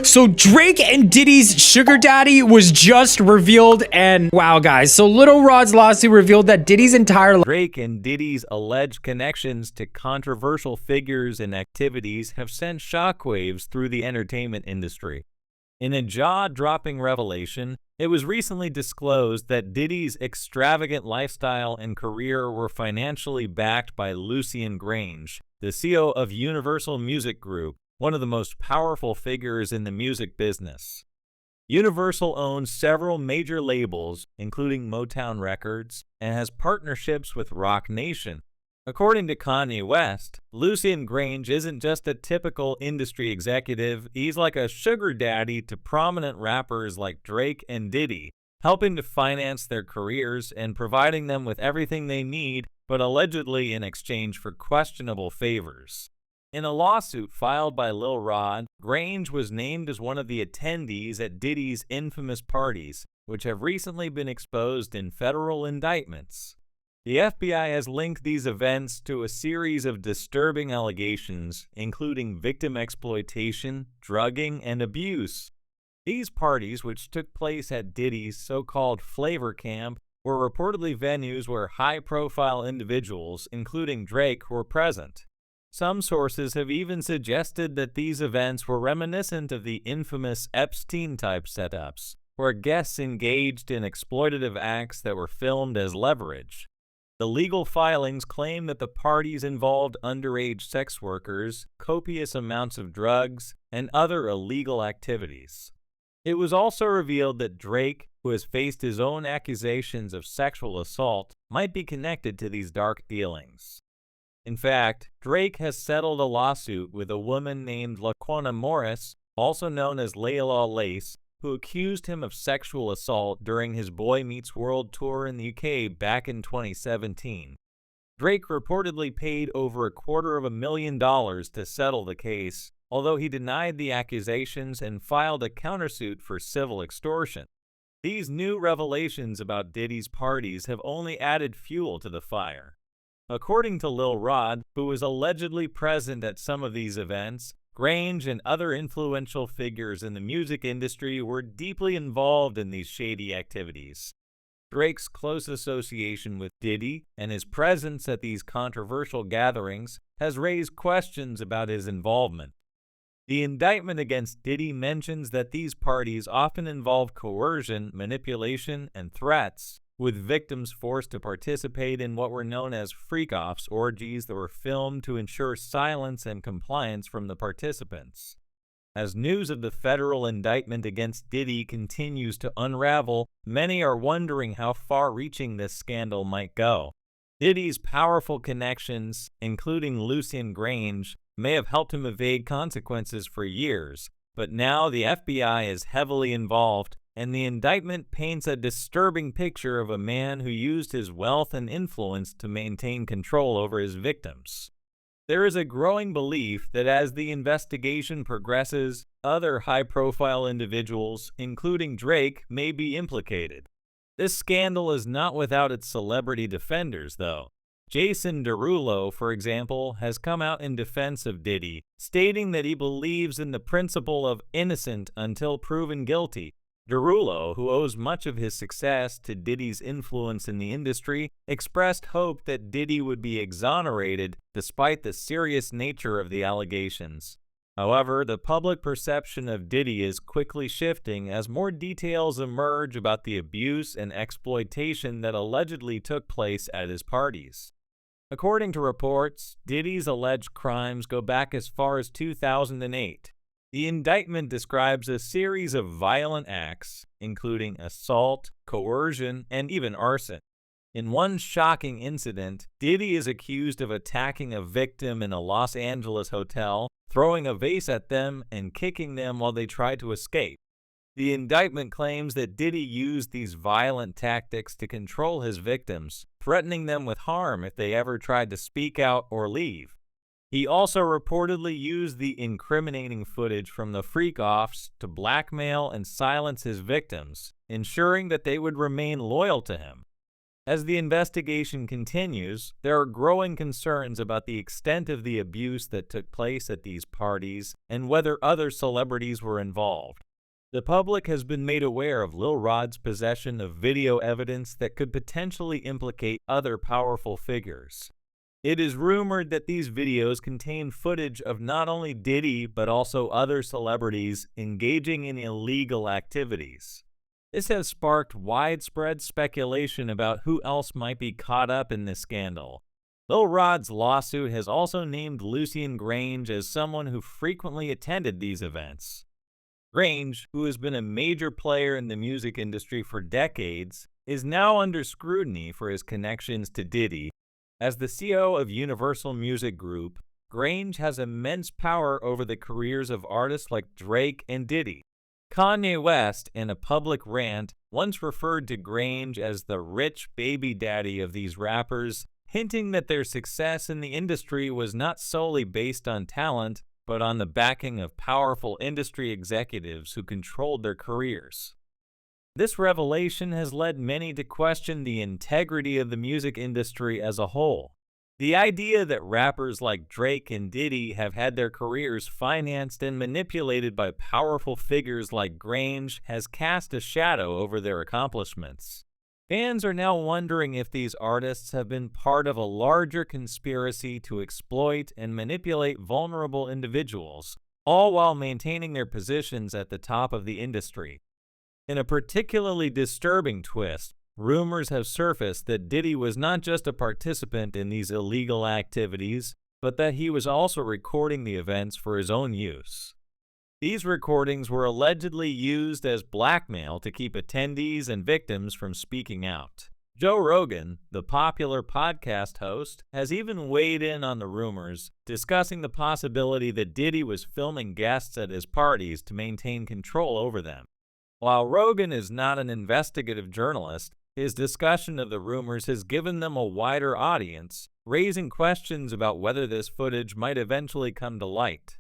So Drake and Diddy's sugar daddy was just revealed, and wow guys, so Lil Rod's lawsuit revealed that Diddy's entire Drake and Diddy's alleged connections to controversial figures and activities have sent shockwaves through the entertainment industry. In a jaw-dropping revelation, it was recently disclosed that Diddy's extravagant lifestyle and career were financially backed by Lucian Grange, the CEO of Universal Music Group, one of the most powerful figures in the music business. Universal owns several major labels, including Motown Records, and has partnerships with Rock Nation. According to Kanye West, Lucian Grange isn't just a typical industry executive, he's like a sugar daddy to prominent rappers like Drake and Diddy, helping to finance their careers and providing them with everything they need, but allegedly in exchange for questionable favors. In a lawsuit filed by Lil Rod, Grange was named as one of the attendees at Diddy's infamous parties, which have recently been exposed in federal indictments. The FBI has linked these events to a series of disturbing allegations, including victim exploitation, drugging, and abuse. These parties, which took place at Diddy's so-called flavor camp, were reportedly venues where high-profile individuals, including Drake, were present. Some sources have even suggested that these events were reminiscent of the infamous Epstein-type setups, where guests engaged in exploitative acts that were filmed as leverage. The legal filings claim that the parties involved underage sex workers, copious amounts of drugs, and other illegal activities. It was also revealed that Drake, who has faced his own accusations of sexual assault, might be connected to these dark dealings. In fact, Drake has settled a lawsuit with a woman named Laquana Morris, also known as Layla Lace, who accused him of sexual assault during his Boy Meets World tour in the UK back in 2017. Drake reportedly paid over $250,000 to settle the case, although he denied the accusations and filed a countersuit for civil extortion. These new revelations about Diddy's parties have only added fuel to the fire. According to Lil Rod, who was allegedly present at some of these events, Grange and other influential figures in the music industry were deeply involved in these shady activities. Drake's close association with Diddy and his presence at these controversial gatherings has raised questions about his involvement. The indictment against Diddy mentions that these parties often involve coercion, manipulation, and threats, with victims forced to participate in what were known as freak-offs, orgies that were filmed to ensure silence and compliance from the participants. As news of the federal indictment against Diddy continues to unravel, many are wondering how far-reaching this scandal might go. Diddy's powerful connections, including Lucian Grange, may have helped him evade consequences for years, but now the FBI is heavily involved, and the indictment paints a disturbing picture of a man who used his wealth and influence to maintain control over his victims. There is a growing belief that as the investigation progresses, other high-profile individuals, including Drake, may be implicated. This scandal is not without its celebrity defenders, though. Jason Derulo, for example, has come out in defense of Diddy, stating that he believes in the principle of innocent until proven guilty. Derulo, who owes much of his success to Diddy's influence in the industry, expressed hope that Diddy would be exonerated despite the serious nature of the allegations. However, the public perception of Diddy is quickly shifting as more details emerge about the abuse and exploitation that allegedly took place at his parties. According to reports, Diddy's alleged crimes go back as far as 2008. The indictment describes a series of violent acts, including assault, coercion, and even arson. In one shocking incident, Diddy is accused of attacking a victim in a Los Angeles hotel, throwing a vase at them, and kicking them while they tried to escape. The indictment claims that Diddy used these violent tactics to control his victims, threatening them with harm if they ever tried to speak out or leave. He also reportedly used the incriminating footage from the freak-offs to blackmail and silence his victims, ensuring that they would remain loyal to him. As the investigation continues, there are growing concerns about the extent of the abuse that took place at these parties and whether other celebrities were involved. The public has been made aware of Lil Rod's possession of video evidence that could potentially implicate other powerful figures. It is rumored that these videos contain footage of not only Diddy but also other celebrities engaging in illegal activities. This has sparked widespread speculation about who else might be caught up in this scandal. Lil Rod's lawsuit has also named Lucian Grange as someone who frequently attended these events. Grange, who has been a major player in the music industry for decades, is now under scrutiny for his connections to Diddy. As the CEO of Universal Music Group, Grange has immense power over the careers of artists like Drake and Diddy. Kanye West, in a public rant, once referred to Grange as the rich baby daddy of these rappers, hinting that their success in the industry was not solely based on talent, but on the backing of powerful industry executives who controlled their careers. This revelation has led many to question the integrity of the music industry as a whole. The idea that rappers like Drake and Diddy have had their careers financed and manipulated by powerful figures like Grange has cast a shadow over their accomplishments. Fans are now wondering if these artists have been part of a larger conspiracy to exploit and manipulate vulnerable individuals, all while maintaining their positions at the top of the industry. In a particularly disturbing twist, rumors have surfaced that Diddy was not just a participant in these illegal activities, but that he was also recording the events for his own use. These recordings were allegedly used as blackmail to keep attendees and victims from speaking out. Joe Rogan, the popular podcast host, has even weighed in on the rumors, discussing the possibility that Diddy was filming guests at his parties to maintain control over them. While Rogan is not an investigative journalist, his discussion of the rumors has given them a wider audience, raising questions about whether this footage might eventually come to light.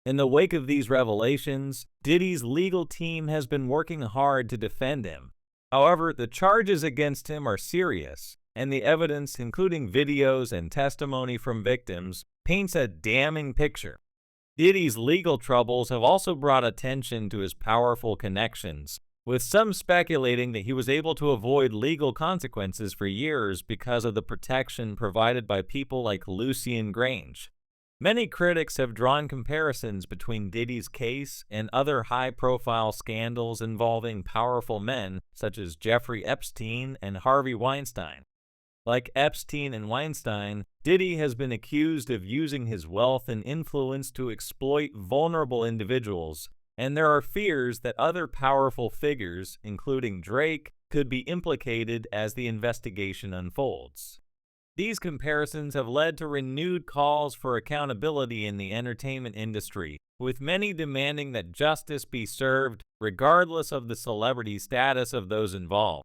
In the wake of these revelations, Diddy's legal team has been working hard to defend him. However, the charges against him are serious, and the evidence, including videos and testimony from victims, paints a damning picture. Diddy's legal troubles have also brought attention to his powerful connections, with some speculating that he was able to avoid legal consequences for years because of the protection provided by people like Lucian Grange. Many critics have drawn comparisons between Diddy's case and other high-profile scandals involving powerful men such as Jeffrey Epstein and Harvey Weinstein. Like Epstein and Weinstein, Diddy has been accused of using his wealth and influence to exploit vulnerable individuals, and there are fears that other powerful figures, including Drake, could be implicated as the investigation unfolds. These comparisons have led to renewed calls for accountability in the entertainment industry, with many demanding that justice be served regardless of the celebrity status of those involved.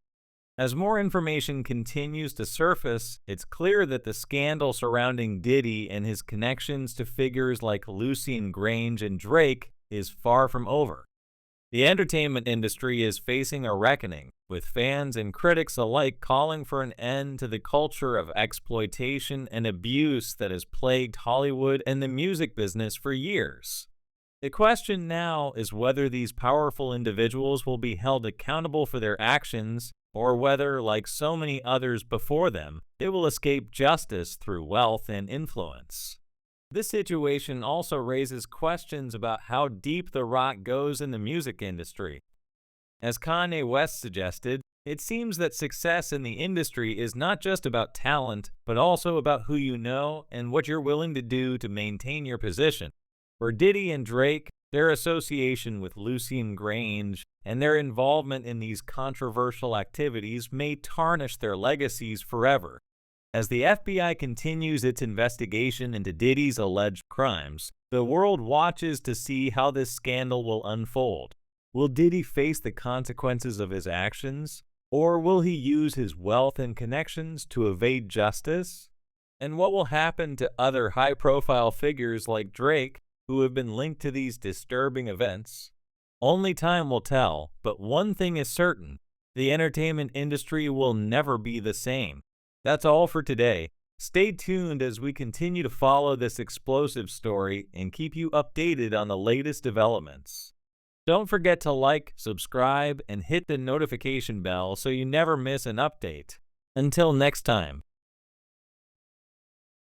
As more information continues to surface, it's clear that the scandal surrounding Diddy and his connections to figures like Lucian Grange and Drake is far from over. The entertainment industry is facing a reckoning, with fans and critics alike calling for an end to the culture of exploitation and abuse that has plagued Hollywood and the music business for years. The question now is whether these powerful individuals will be held accountable for their actions, or whether, like so many others before them, they will escape justice through wealth and influence. This situation also raises questions about how deep the rot goes in the music industry. As Kanye West suggested, it seems that success in the industry is not just about talent, but also about who you know and what you're willing to do to maintain your position. For Diddy and Drake, their association with Lucian Grange and their involvement in these controversial activities may tarnish their legacies forever. As the FBI continues its investigation into Diddy's alleged crimes, the world watches to see how this scandal will unfold. Will Diddy face the consequences of his actions, or will he use his wealth and connections to evade justice? And what will happen to other high-profile figures like Drake, who have been linked to these disturbing events? Only time will tell, but one thing is certain: The entertainment industry will never be the same. That's all for today. Stay tuned as we continue to follow this explosive story and keep you updated on the latest developments. Don't forget to like, subscribe, and hit the notification bell so you never miss an update. Until next time.